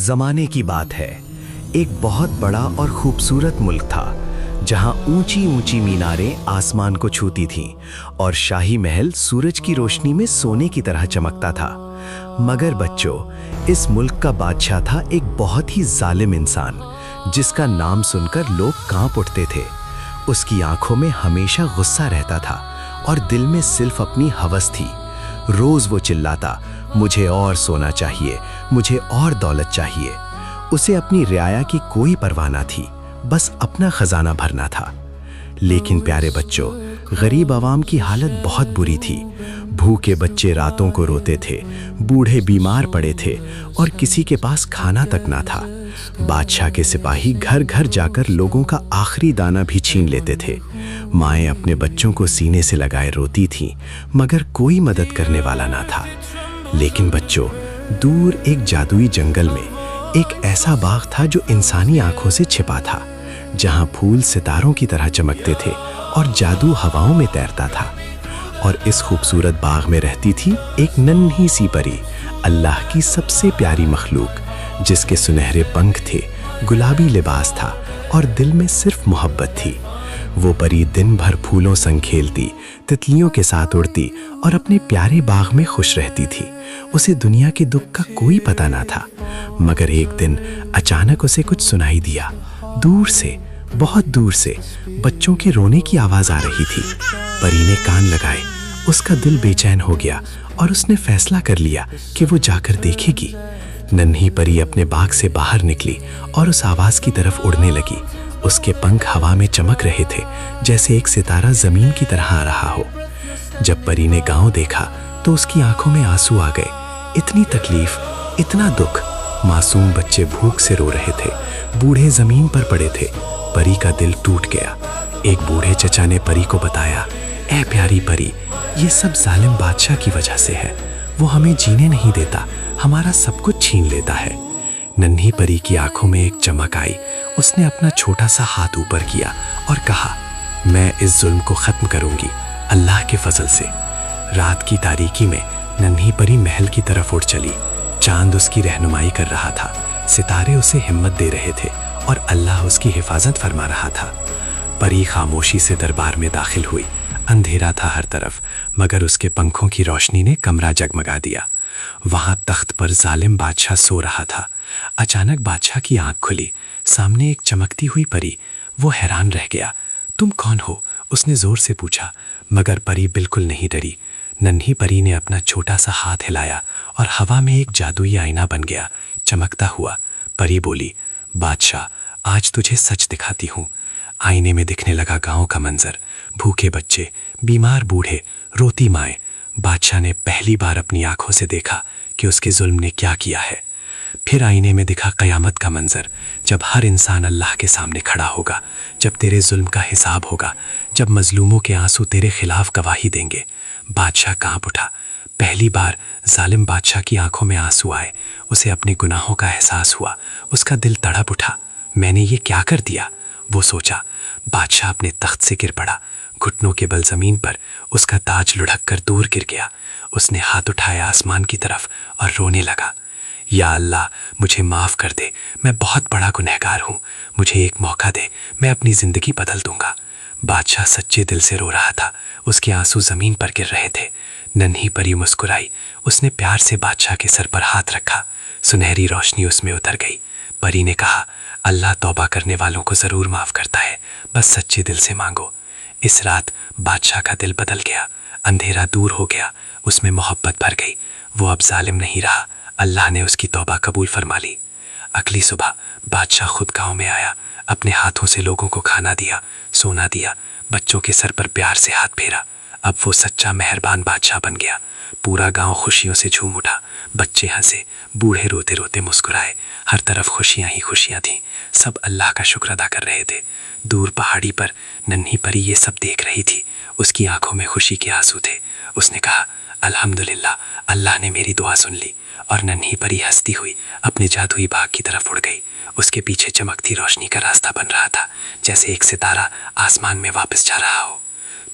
زمانے کی بات ہے، ایک بہت بڑا اور خوبصورت ملک تھا جہاں اونچی اونچی میناریں آسمان کو چھوتی تھیں اور شاہی محل سورج کی روشنی میں سونے کی طرح چمکتا تھا۔ مگر بچوں، اس ملک کا بادشاہ تھا ایک بہت ہی ظالم انسان جس کا نام سن کر لوگ کانپ اٹھتے تھے۔ اس کی آنکھوں میں ہمیشہ غصہ رہتا تھا اور دل میں صرف اپنی ہوس تھی۔ روز وہ چلاتا، مجھے اور سونا چاہیے، مجھے اور دولت چاہیے۔ اسے اپنی رعایا کی کوئی پرواہ نہ تھی، بس اپنا خزانہ بھرنا تھا۔ لیکن پیارے بچوں، غریب عوام کی حالت بہت بری تھی۔ بھوکے بچے راتوں کو روتے تھے، بوڑھے بیمار پڑے تھے اور کسی کے پاس کھانا تک نہ تھا۔ بادشاہ کے سپاہی گھر گھر جا کر لوگوں کا آخری دانہ بھی چھین لیتے تھے۔ مائیں اپنے بچوں کو سینے سے لگائے روتی تھیں، مگر کوئی مدد کرنے والا نہ تھا۔ لیکن بچوں، دور ایک جادوئی جنگل میں ایک ایسا باغ تھا جو انسانی آنکھوں سے چھپا تھا، جہاں پھول ستاروں کی طرح چمکتے تھے اور جادو ہواؤں میں تیرتا تھا۔ اور اس خوبصورت باغ میں رہتی تھی ایک ننھی سی پری، اللہ کی سب سے پیاری مخلوق، جس کے سنہرے پنکھ تھے، گلابی لباس تھا اور دل میں صرف محبت تھی۔ وہ پری دن بھر پھولوں سنگ کھیلتی، تتلیوں کے ساتھ اڑتی اور اپنے پیارے باغ میں خوش رہتی تھی۔ اسے دنیا کے دکھ کا کوئی پتہ نہ تھا۔ مگر ایک دن اچانک اسے کچھ سنائی دیا۔ دور سے، بہت دور سے بچوں کے رونے کی آواز آ رہی تھی۔ پری نے کان لگائے، اس کا دل بے چین ہو گیا اور اس نے فیصلہ کر لیا کہ وہ جا کر دیکھے گی۔ ننھی پری اپنے باغ سے باہر نکلی اور اس آواز کی طرف اڑنے لگی۔ اس کے پنکھ ہوا میں چمک رہے تھے، جیسے ایک ستارہ زمین کی طرح آ رہا ہو۔ جب پری نے گاؤں دیکھا تو اس کی آنکھوں میں آنسو آ گئے۔ اتنی تکلیف، اتنا دکھ۔ معصوم بچے بھوک سے رو رہے تھے، بوڑھے زمین پر پڑے تھے۔ پری کا دل ٹوٹ گیا۔ ایک بوڑھے چچا نے پری کو بتایا، اے پیاری پری، یہ سب ظالم بادشاہ کی وجہ سے ہے۔ وہ ہمیں جینے نہیں دیتا، ہمارا سب کچھ چھین لیتا ہے۔ ننھی پری کی آنکھوں میں ایک چمک آئی۔ اس نے اپنا چھوٹا سا ہاتھ اوپر کیا اور کہا، میں اس ظلم کو ختم کروں گی اللہ کے فضل سے۔ رات کی تاریکی میں ننھی پری محل کی طرف اٹھ چلی۔ چاند اس کی رہنمائی کر رہا تھا، ستارے اسے ہمت دے رہے تھے اور اللہ اس کی حفاظت فرما رہا تھا۔ پری خاموشی سے دربار میں داخل ہوئی۔ اندھیرا تھا ہر طرف، مگر اس کے پنکھوں کی روشنی نے کمرہ جگمگا دیا۔ وہاں تخت پر ظالم بادشاہ سو رہا تھا۔ اچانک بادشاہ کی آنکھ کھلی، سامنے ایک چمکتی ہوئی پری۔ وہ حیران رہ گیا۔ تم کون ہو؟ اس نے زور سے پوچھا، مگر پری بالکل نہیں ڈری۔ ننھی پری نے اپنا چھوٹا سا ہاتھ ہلایا اور ہوا میں ایک جادوئی آئینہ بن گیا، چمکتا ہوا۔ پری بولی، بادشاہ، آج تجھے سچ دکھاتی ہوں۔ آئینے میں دکھنے لگا گاؤں کا منظر، بھوکے بچے، بیمار بوڑھے، روتی مائیں۔ بادشاہ نے پہلی بار اپنی آنکھوں سے دیکھا کہ اس کے ظلم نے کیا کیا ہے۔ پھر آئینے میں دکھا قیامت کا منظر، جب ہر انسان اللہ کے سامنے کھڑا ہوگا، جب تیرے ظلم کا حساب ہوگا، جب مظلوموں کے آنسو تیرے خلاف گواہی دیں گے۔ بادشاہ کانپ اٹھا۔ پہلی بار ظالم بادشاہ کی آنکھوں میں آنسو آئے۔ اسے اپنے گناہوں کا احساس ہوا۔ اس کا دل تڑپ اٹھا، میں نے یہ کیا کر دیا؟ وہ سوچا۔ بادشاہ اپنے تخت سے گر پڑا، گھٹنوں کے بل زمین پر اس کا تاج لڑھک کر دور گر گیا۔ اس نے ہاتھ اٹھایا آسمان کی طرف اور رونے لگا، یا اللہ، مجھے معاف کر دے، میں بہت بڑا گنہگار ہوں، مجھے ایک موقع دے، میں اپنی زندگی بدل دوں گا۔ بادشاہ سچے دل سے رو رہا تھا، اس کے آنسو زمین پر گر رہے تھے۔ ننھی پری مسکرائی، اس نے پیار سے بادشاہ کے سر پر ہاتھ رکھا، سنہری روشنی اس میں اتر گئی۔ پری نے کہا، اللہ توبہ کرنے والوں کو ضرور معاف کرتا ہے، بس سچے دل سے مانگو۔ اس رات بادشاہ کا دل بدل گیا، اندھیرا دور ہو گیا، اس میں محبت بھر گئی۔ وہ اب ظالم نہیں رہا، اللہ نے اس کی توبہ قبول فرما لی۔ اگلی صبح بادشاہ خود گاؤں میں آیا، اپنے ہاتھوں سے لوگوں کو کھانا دیا، سونا دیا، بچوں کے سر پر پیار سے ہاتھ پھیرا۔ اب وہ سچا مہربان بادشاہ بن گیا۔ پورا گاؤں خوشیوں سے جھوم اٹھا، بچے ہنسے، بوڑھے روتے روتے مسکرائے، ہر طرف خوشیاں ہی خوشیاں تھیں۔ سب اللہ کا شکر ادا کر رہے تھے۔ دور پہاڑی پر ننھی پری یہ سب دیکھ رہی تھی، اس کی آنکھوں میں خوشی کے آنسو تھے۔ اس نے کہا، الحمدللہ، اللہ نے میری دعا سن لی۔ اور ننھی پری ہنستی ہوئی اپنے جادوئی باغ کی طرف اڑ گئی۔ اس کے پیچھے چمکتی روشنی کا راستہ بن رہا تھا، جیسے ایک ستارہ آسمان میں واپس جا رہا ہو۔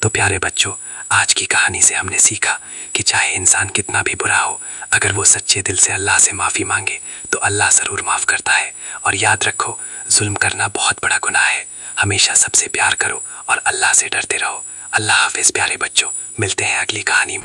تو پیارے بچوں، آج کی کہانی سے ہم نے سیکھا کہ چاہے انسان کتنا بھی برا ہو، اگر وہ سچے دل سے اللہ سے معافی مانگے تو اللہ ضرور معاف کرتا ہے۔ اور یاد رکھو، ظلم کرنا بہت بڑا گناہ ہے۔ ہمیشہ سب سے پیار کرو اور اللہ سے ڈرتے رہو۔ اللہ حافظ پیارے بچوں، ملتے ہیں اگلی کہانی میں۔